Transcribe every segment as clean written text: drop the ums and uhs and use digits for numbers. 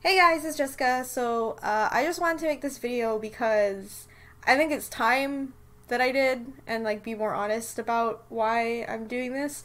Hey guys, it's Jessica. I just wanted to make this video because I think it's time that I did and like be more honest about why I'm doing this.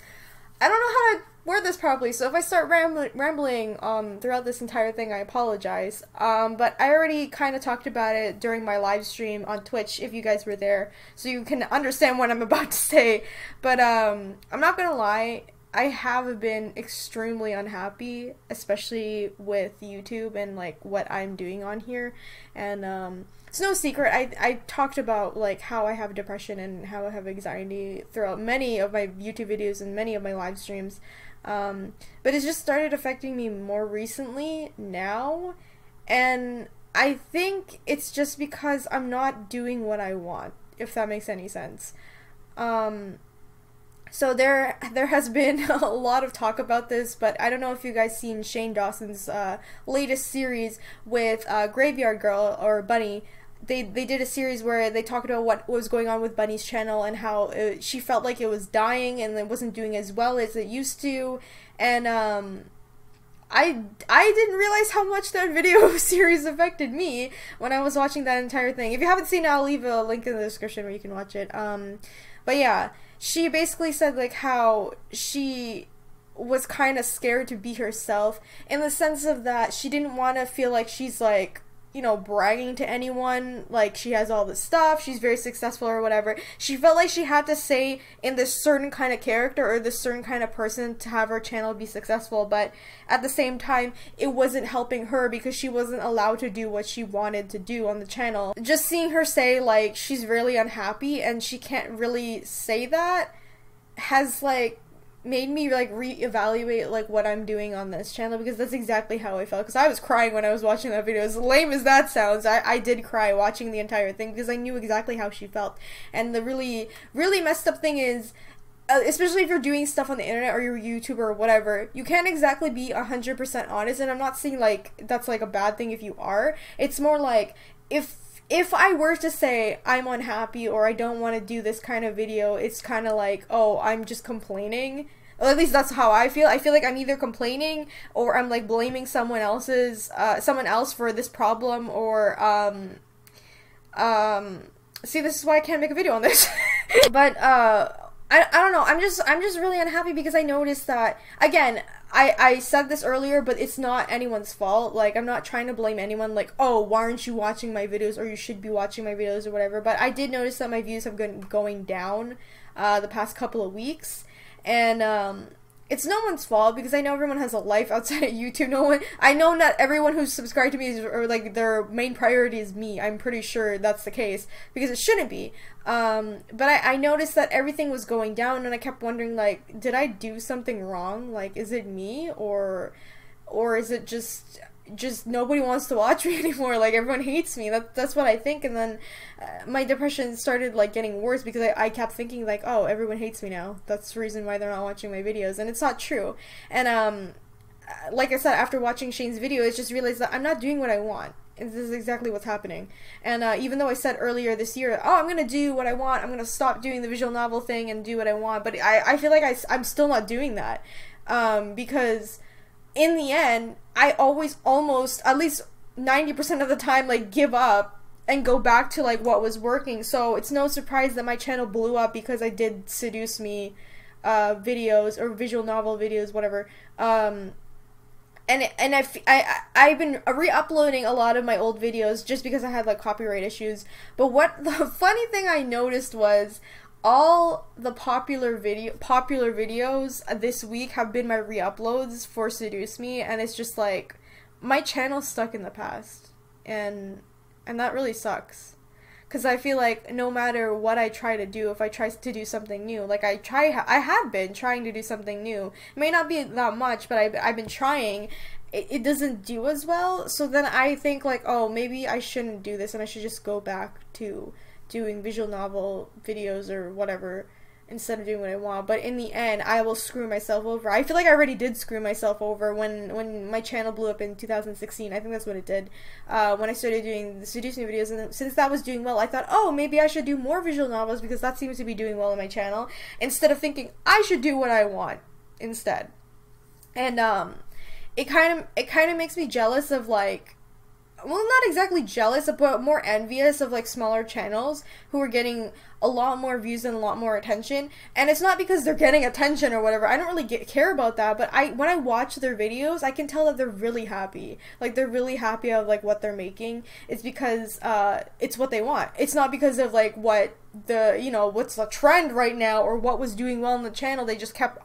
I don't know how to word this properly, so if I start rambling throughout this entire thing, I apologize. But I already kind of talked about it during my live stream on Twitch if you guys were there, so you can understand what I'm about to say. But I'm not gonna lie, I have been extremely unhappy, especially with YouTube and like what I'm doing on here. And it's no secret. I talked about like how I have depression and how I have anxiety throughout many of my YouTube videos and many of my live streams. But it's just started affecting me more recently now, and I think it's just because I'm not doing what I want, if that makes any sense. So there has been a lot of talk about this, but I don't know if you guys seen Shane Dawson's latest series with Graveyard Girl or Bunny. They did a series where they talked about what was going on with Bunny's channel and how she felt like it was dying and it wasn't doing as well as it used to, and I didn't realize how much that video series affected me when I was watching that entire thing. If you haven't seen it, I'll leave a link in the description where you can watch it. But yeah, she basically said like how she was kind of scared to be herself in the sense of that she didn't want to feel like she's like, you know, bragging to anyone, like she has all this stuff, she's very successful or whatever. She felt like she had to say in this certain kind of character or this certain kind of person to have her channel be successful, but at the same time it wasn't helping her because she wasn't allowed to do what she wanted to do on the channel. Just seeing her say like she's really unhappy and she can't really say that has like made me like reevaluate like what I'm doing on this channel, because that's exactly how I felt, because I was crying when I was watching that video. As lame as that sounds, I did cry watching the entire thing because I knew exactly how she felt. And the really messed up thing is, especially if you're doing stuff on the internet or you're a YouTuber or whatever, you can't exactly be 100% honest. And I'm not saying like that's like a bad thing if you are. It's more like if I were to say I'm unhappy or I don't want to do this kind of video, it's kind of like, oh, I'm just complaining. Or at least that's how I feel. I feel like I'm either complaining or I'm like blaming someone else for this problem, or see, this is why I can't make a video on this. But I don't know. I'm just really unhappy because I noticed that, again, I said this earlier, but it's not anyone's fault. Like, I'm not trying to blame anyone, like, oh, why aren't you watching my videos, or you should be watching my videos or whatever. But I did notice that my views have been going down the past couple of weeks. And it's no one's fault, because I know everyone has a life outside of YouTube. I know not everyone who's subscribed to me is, or like their main priority is me. I'm pretty sure that's the case, because it shouldn't be. But I noticed that everything was going down, and I kept wondering, like, did I do something wrong? Like, is it me, or is it just nobody wants to watch me anymore? Like, everyone hates me. That's what I think. And then my depression started like getting worse because I kept thinking like, oh, everyone hates me now. That's the reason why they're not watching my videos, and it's not true. And like I said, after watching Shane's video, I just realized that I'm not doing what I want. And this is exactly what's happening. And even though I said earlier this year, oh, I'm gonna do what I want, I'm gonna stop doing the visual novel thing and do what I want, but I feel like I'm still not doing that, because in the end, I always almost, at least 90% of the time, like, give up and go back to like what was working. So it's no surprise that my channel blew up because I did Seduce Me videos, or visual novel videos, whatever. And I've been re-uploading a lot of my old videos just because I had like copyright issues. But what the funny thing I noticed was, all the popular videos this week have been my re-uploads for Seduce Me, and it's just like my channel's stuck in the past, and that really sucks. Because I feel like no matter what I try to do, if I try to do something new, like I have been trying to do something new. It may not be that much, but I've been trying. It doesn't do as well. So then I think like, oh, maybe I shouldn't do this, and I should just go back to doing visual novel videos or whatever instead of doing what I want. But in the end, I will screw myself over. I feel like I already did screw myself over when my channel blew up in 2016. I think that's what it did. When I started doing the Seduce Me videos, and since that was doing well, I thought, oh, maybe I should do more visual novels because that seems to be doing well on my channel, instead of thinking I should do what I want instead. And it kind of makes me jealous of like, well, not exactly jealous, but more envious of like smaller channels who are getting a lot more views and a lot more attention. And it's not because they're getting attention or whatever. I don't really care about that. But when I watch their videos, I can tell that they're really happy. Like, they're really happy of like what they're making. It's because it's what they want. It's not because of like what the, you know, what's the trend right now or what was doing well on the channel. They just kept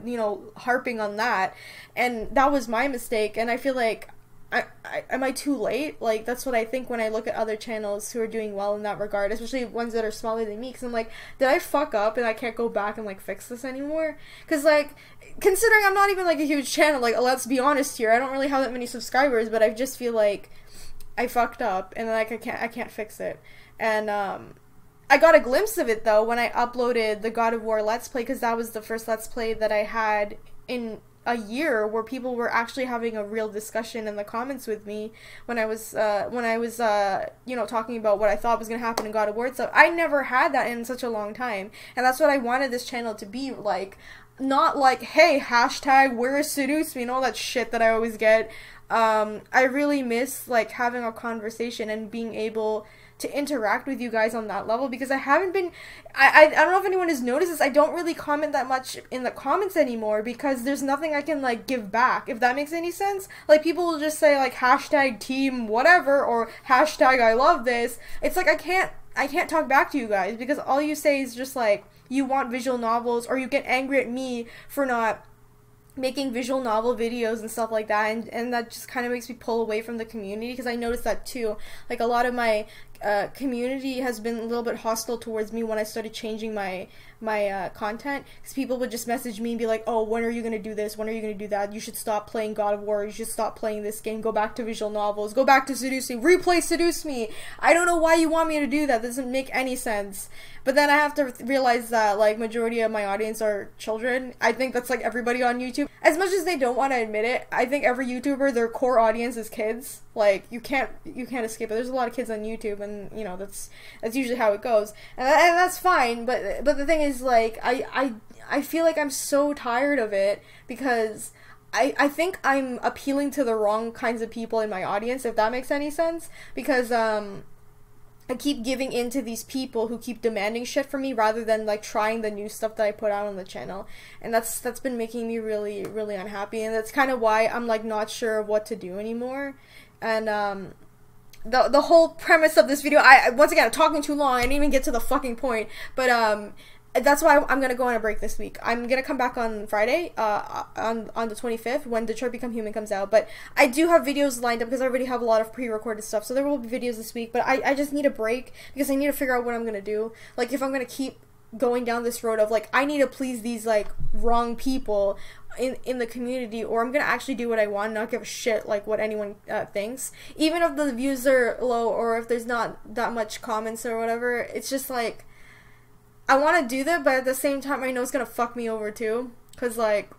you know, harping on that, and that was my mistake. And I feel like, am I too late? Like, that's what I think when I look at other channels who are doing well in that regard, especially ones that are smaller than me, because I'm like, did I fuck up and I can't go back and like fix this anymore? Because like, considering I'm not even like a huge channel, like, let's be honest here, I don't really have that many subscribers, but I just feel like I fucked up and like I can't fix it. And I got a glimpse of it though when I uploaded the God of War Let's Play, because that was the first Let's Play that I had in a year where people were actually having a real discussion in the comments with me when I was you know, talking about what I thought was going to happen in God of War. So I never had that in such a long time, and that's what I wanted this channel to be like. Not like, hey, hashtag where is Seduce Me and all that shit that I always get. I really miss like having a conversation and being able to interact with you guys on that level, because I haven't been, I don't know if anyone has noticed this, I don't really comment that much in the comments anymore, because there's nothing I can like give back, if that makes any sense. Like, people will just say like hashtag team whatever or hashtag I love this. It's like I can't talk back to you guys, because all you say is just like you want visual novels, or you get angry at me for not making visual novel videos and stuff like that, and that just kind of makes me pull away from the community, because I noticed that too. Like, a lot of my community has been a little bit hostile towards me when I started changing my content, because people would just message me and be like, oh, when are you gonna do this, when are you gonna do that, you should stop playing God of War, you should stop playing this game, go back to visual novels, go back to Seduce Me, replay Seduce Me. I don't know why you want me to do that, doesn't make any sense. But then I have to realize that like majority of my audience are children. I think that's like everybody on YouTube. As much as they don't want to admit it, I think every YouTuber, their core audience is kids. Like, you can't escape it. There's a lot of kids on YouTube, and you know, that's usually how it goes, and that's fine. But the thing is, like, I feel like I'm so tired of it, because I think I'm appealing to the wrong kinds of people in my audience, if that makes any sense, because I keep giving in to these people who keep demanding shit from me rather than like trying the new stuff that I put out on the channel, and that's been making me really, really unhappy, and that's kind of why I'm like not sure of what to do anymore. And the whole premise of this video, once again, I'm talking too long, I didn't even get to the fucking point, but that's why I'm gonna go on a break this week. I'm gonna come back on Friday, on the 25th, when Detroit Become Human comes out. But I do have videos lined up, because I already have a lot of pre-recorded stuff, so there will be videos this week. But I just need a break, because I need to figure out what I'm gonna do. Like, if I'm gonna keep going down this road of like, I need to please these like wrong people in the community, or I'm gonna actually do what I want and not give a shit like what anyone thinks, even if the views are low or if there's not that much comments or whatever. It's just like, I want to do that, but at the same time I know it's gonna fuck me over too, because like,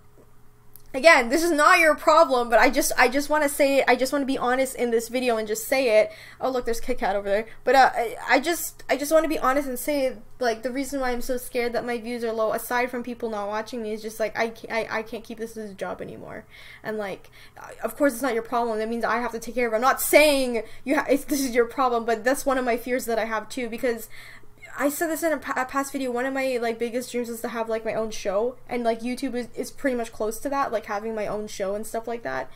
again, this is not your problem, but I just want to say it. I just want to be honest in this video and just say it. Oh, look, there's Kit Kat over there. But I just want to be honest and say, like, the reason why I'm so scared that my views are low, aside from people not watching me, is just like, I can't keep this as a job anymore. And like, of course it's not your problem. That means I have to take care of it. I'm not saying this is your problem, but that's one of my fears that I have too, because I said this in a past video, one of my like biggest dreams is to have like my own show, and like YouTube is pretty much close to that, like having my own show and stuff like that.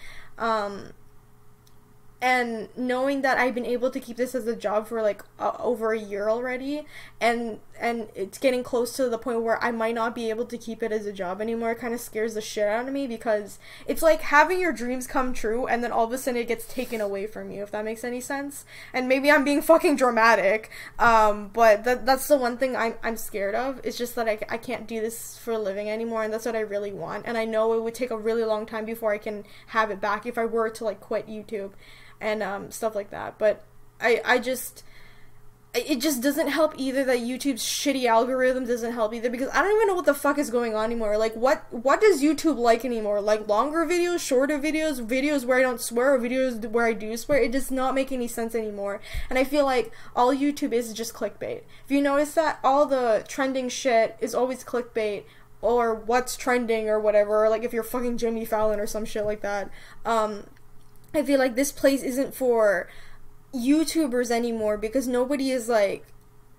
And knowing that I've been able to keep this as a job for like over a year already, and it's getting close to the point where I might not be able to keep it as a job anymore, kind of scares the shit out of me, because it's like having your dreams come true and then all of a sudden it gets taken away from you, if that makes any sense. And maybe I'm being fucking dramatic, but that's the one thing I'm scared of. It's just that I can't do this for a living anymore, and that's what I really want. And I know it would take a really long time before I can have it back if I were to like quit YouTube and stuff like that. But it just doesn't help either that YouTube's shitty algorithm doesn't help either, because I don't even know what the fuck is going on anymore. Like, what does YouTube like anymore? Like, longer videos, shorter videos, videos where I don't swear, or videos where I do swear? It does not make any sense anymore. And I feel like all YouTube is just clickbait. If you notice that, all the trending shit is always clickbait, or what's trending or whatever, or like if you're fucking Jimmy Fallon or some shit like that. I feel like this place isn't for YouTubers anymore, because nobody is like,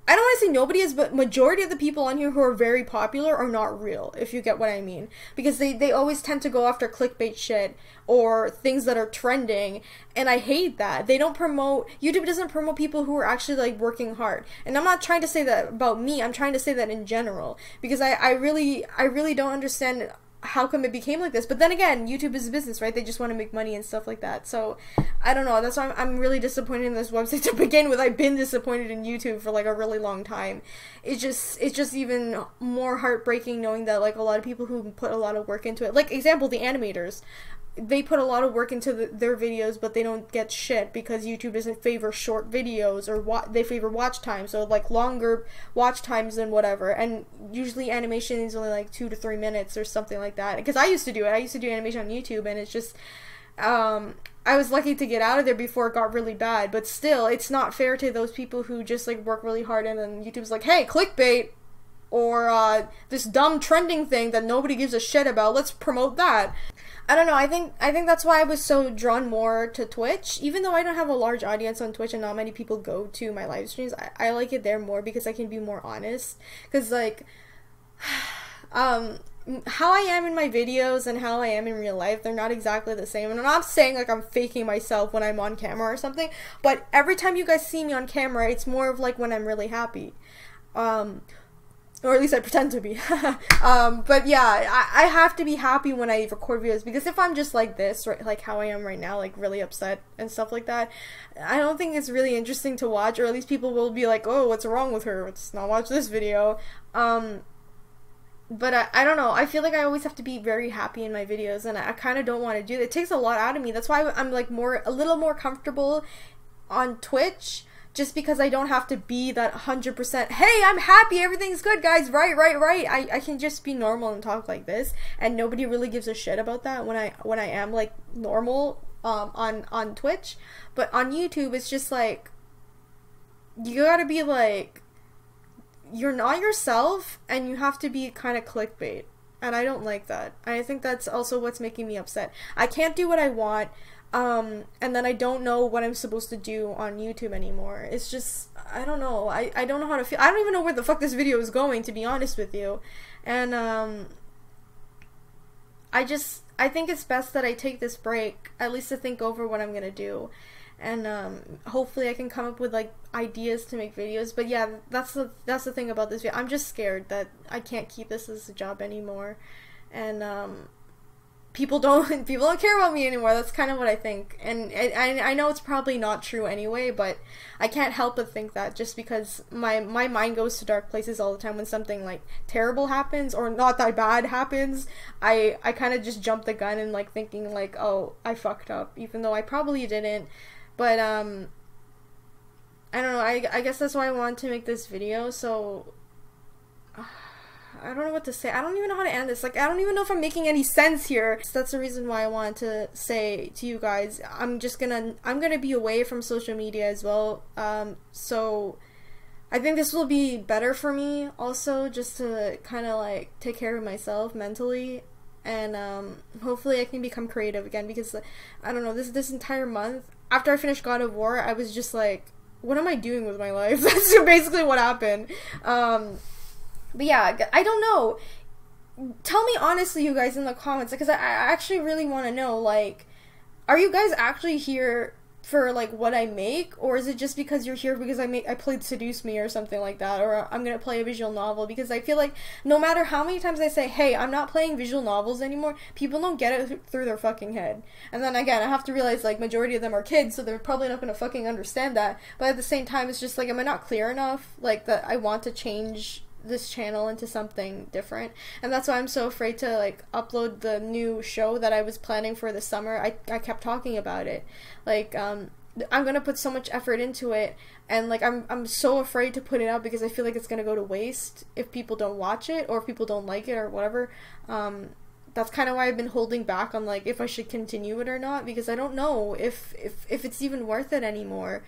I don't want to say nobody is, but majority of the people on here who are very popular are not real, if you get what I mean. Because they always tend to go after clickbait shit or things that are trending, and I hate that. They don't promote, YouTube doesn't promote people who are actually like working hard. And I'm not trying to say that about me, I'm trying to say that in general. Because I really don't understand how come it became like this. But then again, YouTube is a business, right? They just want to make money and stuff like that. So I don't know, that's why I'm really disappointed in this website to begin with. I've been disappointed in YouTube for like a really long time. It's just even more heartbreaking knowing that like a lot of people who put a lot of work into it, like example, the animators, they put a lot of work into their videos, but they don't get shit because YouTube doesn't favor short videos, or they favor watch time, so like longer watch times than whatever. And usually animation is only like 2 to 3 minutes or something like that. Because I used to do it. I used to do animation on YouTube, and it's just I was lucky to get out of there before it got really bad. But still, it's not fair to those people who just like work really hard, and then YouTube's like, hey, clickbait, or this dumb trending thing that nobody gives a shit about, let's promote that. I don't know, I think that's why I was so drawn more to Twitch. Even though I don't have a large audience on Twitch and not many people go to my live streams, I like it there more because I can be more honest. Because like, how I am in my videos and how I am in real life, they're not exactly the same. And I'm not saying like I'm faking myself when I'm on camera or something, but every time you guys see me on camera, it's more of like when I'm really happy. Or at least I pretend to be. But yeah, I have to be happy when I record videos, because if I'm just like this, right, like how I am right now, like really upset and stuff like that, I don't think it's really interesting to watch, or at least people will be like, oh, what's wrong with her? Let's not watch this video. But I don't know, I feel like I always have to be very happy in my videos, and I kind of don't want to do that. It takes a lot out of me. That's why I'm like a little more comfortable on Twitch, just because I don't have to be that 100%, hey, I'm happy, everything's good, guys, right. I can just be normal and talk like this, and nobody really gives a shit about that when I am like normal on Twitch. But on YouTube, it's just like, you gotta be like, you're not yourself, and you have to be kind of clickbait, and I don't like that. I think that's also what's making me upset. I can't do what I want, and then I don't know what I'm supposed to do on YouTube anymore. It's just, I don't know. I don't know how to feel. I don't even know where the fuck this video is going, to be honest with you. And, I think it's best that I take this break, at least to think over what I'm gonna do. And, hopefully I can come up with, like, ideas to make videos. But yeah, that's the thing about this video. I'm just scared that I can't keep this as a job anymore. And, people don't care about me anymore. That's kind of what I think. And I know it's probably not true anyway, but I can't help but think that, just because my mind goes to dark places all the time when something like terrible happens or not that bad happens. I kind of just jump the gun and like thinking like, oh, I fucked up, even though I probably didn't. But I don't know, I guess that's why I wanted to make this video. So I don't know what to say. I don't even know how to end this. Like, I don't even know if I'm making any sense here. So that's the reason why I wanted to say to you guys, I'm gonna be away from social media as well. So I think this will be better for me also, just to kind of like take care of myself mentally. And hopefully I can become creative again, because I don't know, this entire month after I finished God of War, I was just like, what am I doing with my life? That's basically what happened. But yeah, I don't know. Tell me honestly, you guys, in the comments, because I actually really want to know, like, are you guys actually here for, like, what I make, or is it just because you're here because I played Seduce Me or something like that, or I'm gonna play a visual novel? Because I feel like no matter how many times I say, hey, I'm not playing visual novels anymore, people don't get it through their fucking head. And then again, I have to realize, like, majority of them are kids, so they're probably not gonna fucking understand that. But at the same time, it's just like, am I not clear enough, like, that I want to change this channel into something different? And that's why I'm so afraid to like upload the new show that I was planning for the summer. I kept talking about it, like I'm gonna put so much effort into it, and like I'm so afraid to put it out because I feel like it's gonna go to waste if people don't watch it, or if people don't like it, or whatever. That's kind of why I've been holding back on like if I should continue it or not, because I don't know if it's even worth it anymore.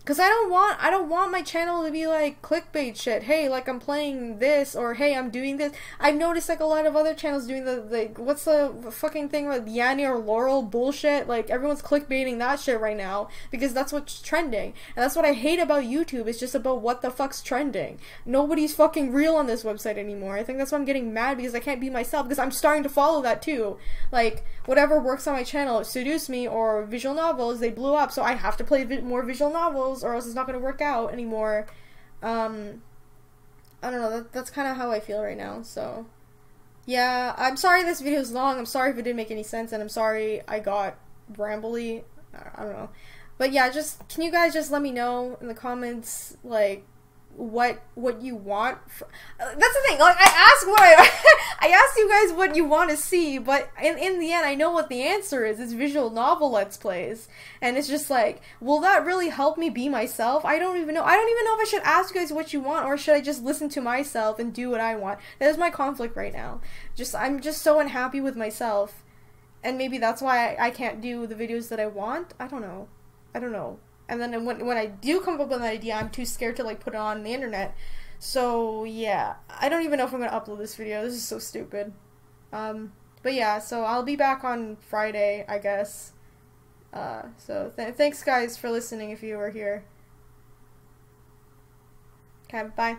Cause I don't want my channel to be like clickbait shit. Hey, like I'm playing this, or hey, I'm doing this. I've noticed like a lot of other channels doing the what's the fucking thing with Yanni or Laurel bullshit. Like everyone's clickbaiting that shit right now because that's what's trending, and that's what I hate about YouTube. It's just about what the fuck's trending. Nobody's fucking real on this website anymore. I think that's why I'm getting mad because I can't be myself because I'm starting to follow that too. Like whatever works on my channel, Seduce Me or visual novels, they blew up, so I have to play more visual novels or else it's not going to work out anymore. I don't know, that's kind of how I feel right now, so yeah, I'm sorry this video is long, I'm sorry if it didn't make any sense, and I'm sorry I got rambly, I don't know, but yeah, just, can you guys just let me know in the comments, like, what you want that's the thing, like, I asked you guys what you want to see, but in the end I know what the answer is. It's visual novel let's plays, and it's just like, will that really help me be myself? I don't even know if I should ask you guys what you want, or should I just listen to myself and do what I want. That is my conflict right now. I'm just so unhappy with myself, and maybe that's why I can't do the videos that I want. I don't know. And then when I do come up with an idea, I'm too scared to like put it on the internet. So yeah, I don't even know if I'm gonna upload this video. This is so stupid. But yeah, so I'll be back on Friday, I guess. So thanks guys for listening if you were here. Okay, bye.